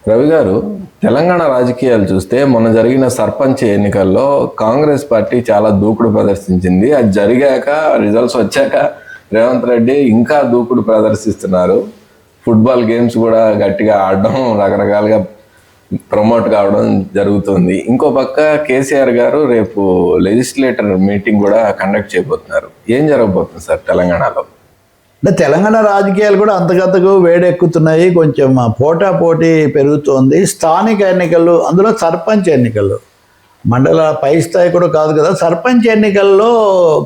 రవి గారు, తెలంగాణ రాజకీయాలు చూస్తే మొన్న జరిగిన సర్పంచ్ ఎన్నికల్లో కాంగ్రెస్ పార్టీ చాలా దూకుడు ప్రదర్శించింది. అది జరిగాక రిజల్ట్స్ వచ్చాక రేవంత్ రెడ్డి ఇంకా దూకుడు ప్రదర్శిస్తున్నారు. ఫుట్బాల్ గేమ్స్ కూడా గట్టిగా ఆడడం, రకరకాలుగా ప్రమోట్ కావడం జరుగుతుంది. ఇంకో పక్క కేసీఆర్ గారు రేపు లెజిస్లేటర్ మీటింగ్ కూడా కండక్ట్ చేయబోతున్నారు. ఏం జరగబోతుంది సార్ తెలంగాణలో? అంటే తెలంగాణ రాజకీయాలు కూడా అంతకంతకు వేడెక్కుతున్నాయి. కొంచెం పోటాపోటీ పెరుగుతోంది. స్థానిక ఎన్నికలు, అందులో సర్పంచ్ ఎన్నికలు, మండల పై స్థాయి కూడా కాదు కదా, సర్పంచ్ ఎన్నికల్లో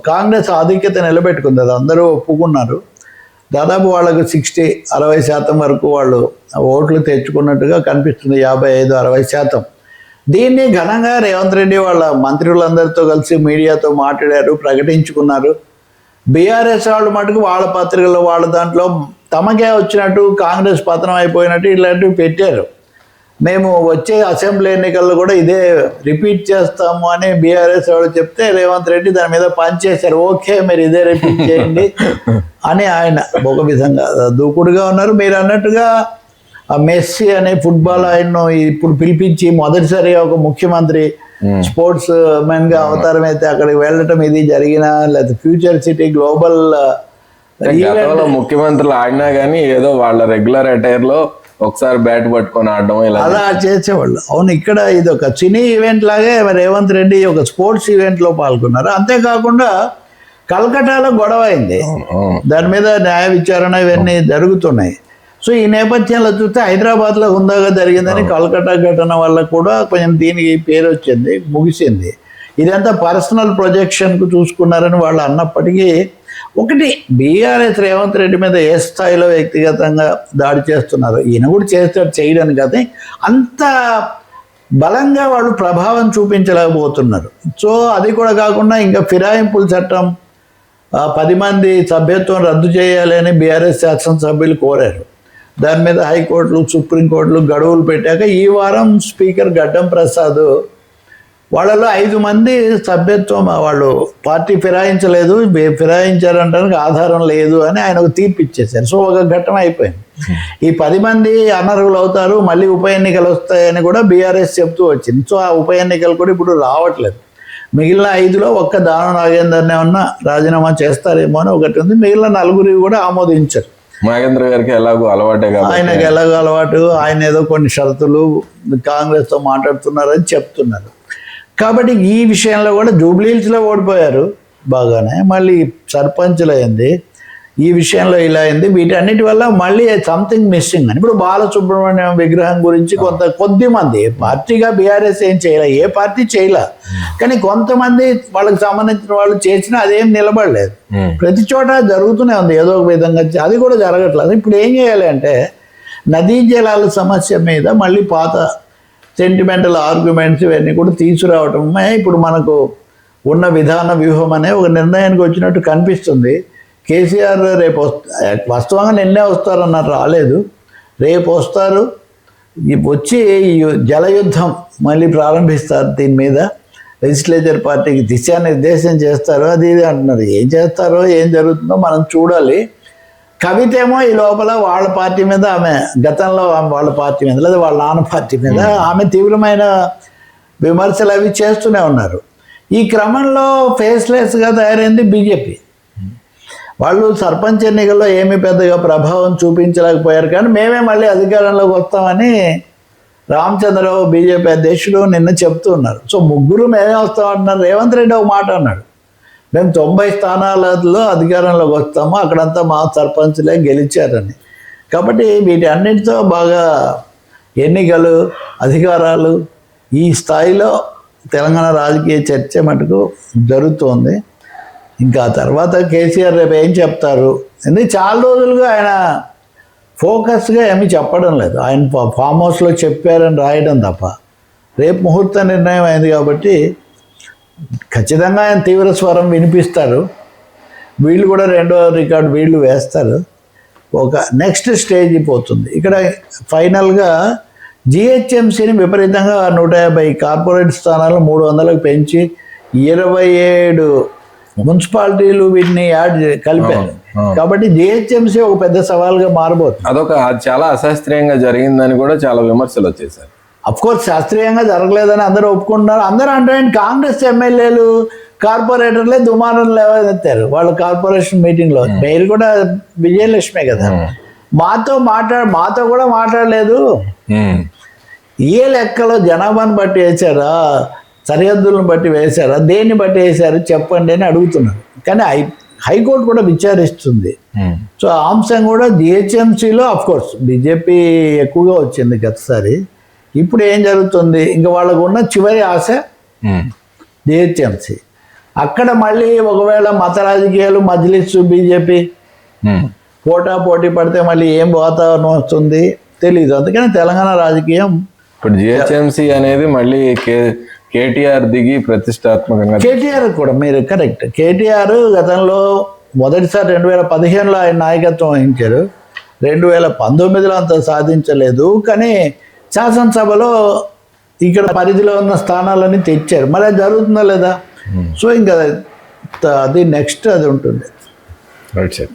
కాంగ్రెస్ ఆధిక్యత నిలబెట్టుకుంది. అది అందరూ ఒప్పుకున్నారు. దాదాపు వాళ్ళకు 60% వరకు వాళ్ళు ఓట్లు తెచ్చుకున్నట్టుగా కనిపిస్తుంది. 55-60%. దీన్ని ఘనంగా రేవంత్ రెడ్డి వాళ్ళ మంత్రులందరితో కలిసి మీడియాతో మాట్లాడారు, ప్రకటించుకున్నారు. బీఆర్ఎస్ వాళ్ళు మటుకు వాళ్ళ పత్రికల్లో వాళ్ళ దాంట్లో తమకే వచ్చినట్టు, కాంగ్రెస్ పతనం అయిపోయినట్టు ఇలాంటివి పెట్టారు. మేము వచ్చే అసెంబ్లీ ఎన్నికల్లో కూడా ఇదే రిపీట్ చేస్తాము అని బీఆర్ఎస్ వాళ్ళు చెప్తే రేవంత్ రెడ్డి దాని మీద పనిచేశారు. ఓకే, మీరు ఇదే రిపీట్ చేయండి అని ఆయన ఒక విధంగా దూకుడుగా ఉన్నారు. మీరు అన్నట్టుగా మెస్సీ అనే ఫుట్బాల్ ఆయన్ను ఇప్పుడు పిలిపించి మొదటిసారిగా ఒక ముఖ్యమంత్రి స్పోర్ట్స్ మెన్ గా అవతారం అయితే అక్కడికి వెళ్ళటం ఇది జరిగిన, లేదా ఫ్యూచర్ సిటీ గ్లోబల్ ముఖ్యమంత్రులు ఆడినా కానీ ఏదో వాళ్ళ రెగ్యులర్ అటైర్ లో ఒకసారి బ్యాట్ పట్టుకొని ఆడడం అలా చేసేవాళ్ళు. అవును, ఇక్కడ ఇది ఒక సినీ ఈవెంట్ లాగే రేవంత్ రెడ్డి ఒక స్పోర్ట్స్ ఈవెంట్ లో పాల్గొన్నారు. అంతేకాకుండా కల్కటాలో గొడవ అయింది, దాని మీద న్యాయ విచారణ ఇవన్నీ జరుగుతున్నాయి. సో ఈ నేపథ్యంలో చూస్తే హైదరాబాద్లో హుందాగా జరిగిందని కల్కటా ఘటన వల్ల కూడా కొంచెం దీనికి పేరు వచ్చింది, ముగిసింది. ఇదంతా పర్సనల్ ప్రొజెక్షన్కు చూసుకున్నారని వాళ్ళు అన్నప్పటికీ, ఒకటి బీఆర్ఎస్ రేవంత్ రెడ్డి మీద ఏ స్థాయిలో వ్యక్తిగతంగా దాడి చేస్తున్నారు, ఈయన కూడా చేస్తాడు చేయడానికి, కానీ అంత బలంగా వాళ్ళు ప్రభావం చూపించలేకపోతున్నారు. సో అది కూడా కాకుండా ఇంకా ఫిరాయింపుల చట్టం 10 మంది సభ్యత్వం రద్దు చేయాలి అని బీఆర్ఎస్ శాసనసభ్యులు కోరారు. దాని మీద హైకోర్టులు, సుప్రీంకోర్టులు గడువులు పెట్టాక ఈ వారం స్పీకర్ గడ్డం ప్రసాద్ వాళ్ళలో 5 మంది సభ్యత్వం వాళ్ళు పార్టీ ఫిరాయించలేదు, ఫిరాయించారంటానికి ఆధారం లేదు అని ఆయన ఒక తీర్పు ఇచ్చేశారు. సో ఒక ఘట్టం అయిపోయింది. ఈ 10 మంది అనర్హులు అవుతారు, మళ్ళీ ఉప ఎన్నికలు వస్తాయని కూడా బీఆర్ఎస్ చెప్తూ వచ్చింది. సో ఆ ఉప ఎన్నికలు కూడా ఇప్పుడు రావట్లేదు. మిగిలిన 5లో ఒక్క దానం నాగేందర్ని ఏమన్నా రాజీనామా చేస్తారేమో అని ఒకటి ఉంది. మిగిలిన 4 కూడా ఆమోదించారు. నాగేంద్ర గారికి ఎలాగో అలవాటే, ఆయనకు ఎలాగో అలవాటు, ఆయన ఏదో కొన్ని షరతులు కాంగ్రెస్తో మాట్లాడుతున్నారని చెప్తున్నారు. కాబట్టి ఈ విషయంలో కూడా జూబ్లీహిల్స్లో ఓడిపోయారు బాగానే, మళ్ళీ సర్పంచ్లు అయింది, ఈ విషయంలో ఇలా అయింది. వీటన్నిటి వల్ల మళ్ళీ సంథింగ్ మిస్సింగ్ అని. ఇప్పుడు బాలసుబ్రహ్మణ్యం విగ్రహం గురించి కొద్దిమంది పార్టీగా బీఆర్ఎస్ ఏం చేయలే, ఏ పార్టీ చేయలే, కానీ కొంతమంది వాళ్ళకి సంబంధించిన వాళ్ళు చేసినా అదేం నిలబడలేదు. ప్రతి చోట జరుగుతూనే ఉంది ఏదో ఒక విధంగా, అది కూడా జరగట్లేదు. ఇప్పుడు ఏం చేయాలి అంటే నదీ జలాల సమస్య మీద మళ్ళీ పాత సెంటిమెంటల్ ఆర్గ్యుమెంట్స్ ఇవన్నీ కూడా తీసుకురావటమే ఇప్పుడు మనకు ఉన్న విధాన వ్యూహం అనే ఒక నిర్ణయానికి వచ్చినట్టు కనిపిస్తుంది. కేసీఆర్ రేపు వాస్తవంగా నిన్నే వస్తారన్నారు, రాలేదు, రేపు వస్తారు. వచ్చి జలయుద్ధం మళ్ళీ ప్రారంభిస్తారు. దీని మీద లెజిస్లేచర్ పార్టీకి దిశానిర్దేశం చేస్తారు, అది ఇది అంటున్నారు. ఏం చేస్తారో ఏం జరుగుతుందో మనం చూడాలి. కవిత ఏమో ఈ లోపల వాళ్ళ పార్టీ మీద, ఆమె గతంలో వాళ్ళ పార్టీ మీద లేదా వాళ్ళ నాన్న పార్టీ మీద ఆమె తీవ్రమైన విమర్శలు అవి చేస్తూనే ఉన్నారు. ఈ క్రమంలో ఫేస్లెస్గా తయారైంది బీజేపీ. వాళ్ళు సర్పంచ్ ఎన్నికల్లో ఏమీ పెద్దగా ప్రభావం చూపించలేకపోయారు, కానీ మేమే మళ్ళీ అధికారంలోకి వస్తామని రామచంద్రరావు బీజేపీ అధ్యక్షుడు నిన్న చెప్తూ ఉన్నారు. సో ముగ్గురు మేమే వస్తామంటున్నారు. రేవంత్ రెడ్డి ఒక మాట అన్నాడు, మేము 90 స్థానాలలో అధికారంలోకి వస్తాము, అక్కడంతా మా సర్పంచ్లే గెలిచారని. కాబట్టి వీటి అన్నింటితో బాగా ఎన్నికలు, అధికారాలు ఈ స్థాయిలో తెలంగాణ రాజకీయ చర్చ మటుకు జరుగుతోంది. ఇంకా తర్వాత కేసీఆర్ రేపు ఏం చెప్తారు, ఎందుకంటే చాలా రోజులుగా ఆయన ఫోకస్గా ఏమీ చెప్పడం లేదు. ఆయన ఫామ్ హౌస్లో చెప్పారని రాయడం తప్ప. రేపు ముహూర్త నిర్ణయం అయింది కాబట్టి ఖచ్చితంగా ఆయన తీవ్ర స్వరం వినిపిస్తారు. వీళ్ళు కూడా 2వ రికార్డు వీళ్ళు వేస్తారు. ఒక నెక్స్ట్ స్టేజ్ పోతుంది. ఇక్కడ ఫైనల్గా జిహెచ్ఎంసీని విపరీతంగా 150 కార్పొరేట్ స్థానాలు 300కు పెంచి 27 మున్సిపాలిటీలు వీటిని కలిపారు. కాబట్టి జిహెచ్ఎంసీ ఒక పెద్ద సవాల్గా మారబోతుంది. అది చాలా అశాస్త్రీయంగా జరిగిందని కూడా చాలా విమర్శలు వచ్చేసారు. అఫ్ కోర్స్ శాస్త్రీయంగా జరగలేదని అందరూ ఒప్పుకుంటున్నారు. అందరూ అంటే కాంగ్రెస్ ఎమ్మెల్యేలు కార్పొరేటర్లే దుమారం లేవనెత్తారు వాళ్ళ కార్పొరేషన్ మీటింగ్లో. మీరు కూడా విజయలక్ష్మే కదా, మాతో కూడా మాట్లాడలేదు. ఏ లెక్కలో జనాభాను బట్టి వేశారా, సరిహద్దులను బట్టి వేశారా, దేన్ని బట్టి వేశారు చెప్పండి అని అడుగుతున్నారు. కానీ హైకోర్టు కూడా విచారిస్తుంది. సో ఆ అంశం కూడా జిహెచ్ఎంసీలో అఫ్ కోర్స్ బీజేపీ ఎక్కువగా వచ్చింది గతసారి. ఇప్పుడు ఏం జరుగుతుంది, ఇంకా వాళ్ళకు ఉన్న చివరి ఆశ జిహెచ్ఎంసీ. అక్కడ మళ్ళీ ఒకవేళ మత రాజకీయాలు మజ్లిస్ బీజేపీ పోటీ పడితే మళ్ళీ ఏం వాతావరణం వస్తుంది తెలీదు. అందుకని తెలంగాణ రాజకీయం ఇప్పుడు జిహెచ్ఎంసీ అనేది మళ్ళీ కేటీఆర్ దిగి ప్రతిష్టాత్మకంగా. కేటీఆర్ కూడా మీరు కరెక్ట్. కేటీఆర్ గతంలో మొదటిసారి 2015లో ఆయన నాయకత్వం వహించారు. 2019లో అంత సాధించలేదు. కానీ శాసనసభలో ఇక్కడ పరిధిలో ఉన్న స్థానాలన్నీ తెచ్చారు. మరి అది జరుగుతుందా లేదా? సో ఇంకా అది నెక్స్ట్ అది ఉంటుంది. Right sir.